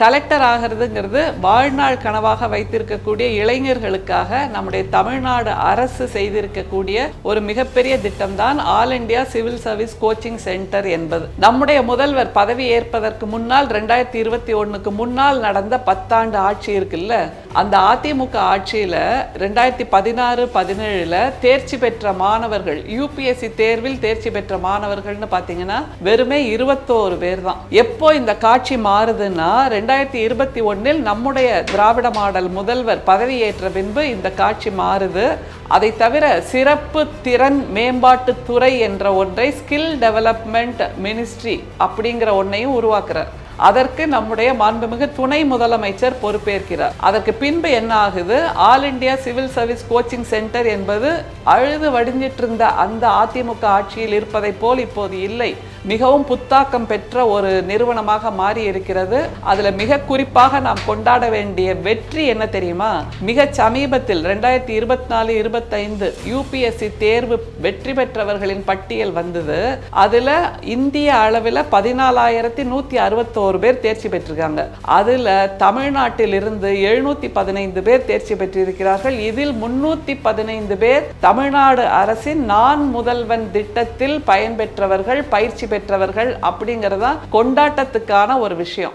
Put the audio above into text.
Collector ஆகிறதுங்கிறது வாழ்நாள் கனவாக வைத்திருக்கக்கூடிய இளைஞர்களுக்காக நம்முடைய தமிழ்நாடு அரசு செய்திருக்கக்கூடிய ஒரு மிகப்பெரிய திட்டம் தான் all India civil service coaching centre என்பது. நம்முடைய முதல்வர் பதவி ஏற்பதற்கு முன்னால் 2021க்கு முன்னால் நடந்த 10 ஆண்டு ஆட்சி இருக்குல்ல, அந்த அதிமுக ஆட்சியில 2016-17 தேர்ச்சி பெற்ற மாணவர்கள், யூபிஎஸ்சி தேர்வில் தேர்ச்சி பெற்ற மாணவர்கள்னு பாத்தீங்கன்னா வெறுமே 21 பேர் தான். எப்போ இந்த காட்சி மாறுதுன்னா 2021 நம்முடைய திராவிட மாடல் முதல்வர் பதவியேற்ற பின்பு இந்த காட்சி மாறுது. அதை தவிர சிறப்பு திறன் மேம்பாட்டு துறை என்ற ஒன்றை, ஸ்கில் டெவலப்மெண்ட் மினிஸ்ட்ரி அப்படிங்கிற ஒன்றையும் உருவாக்குறார். அதற்கு நம்முடைய மாண்புமிகு துணை முதலமைச்சர் பொறுப்பேற்கிறார். அதற்கு பின்பு என்ன ஆகுது, all India civil service coaching centre என்பது அழுது வடிஞ்சிட்டு இருந்த அந்த அதிமுக ஆட்சியில் இருப்பதை போல் இப்போது இல்லை. மிகவும் புத்தாக்கம் பெற்ற ஒரு நிறுவனமாக மாறி இருக்கிறது. அதுல மிக குறிப்பாக நாம் கொண்டாட வேண்டிய வெற்றி என்ன தெரியுமா? மிக சமீபத்தில் 2024-25 யூபிஎஸ்சி தேர்வு வெற்றி பெற்றவர்களின் பட்டியல் வந்தது. அதுல இந்திய அளவில் 14,161 பேர் தேர்ச்சி பெற்றிருக்காங்க. அதுல தமிழ்நாட்டில் இருந்து 715 பேர் தேர்ச்சி பெற்றிருக்கிறார்கள். இதில் 315 பேர் தமிழ்நாடு அரசின் நான் முதல்வன் திட்டத்தில் பயன்பெற்றவர்கள், பயிற்சி பெற்றவர்கள். அப்படிங்கிறதா கொண்டாட்டத்துக்கான ஒரு விஷயம்.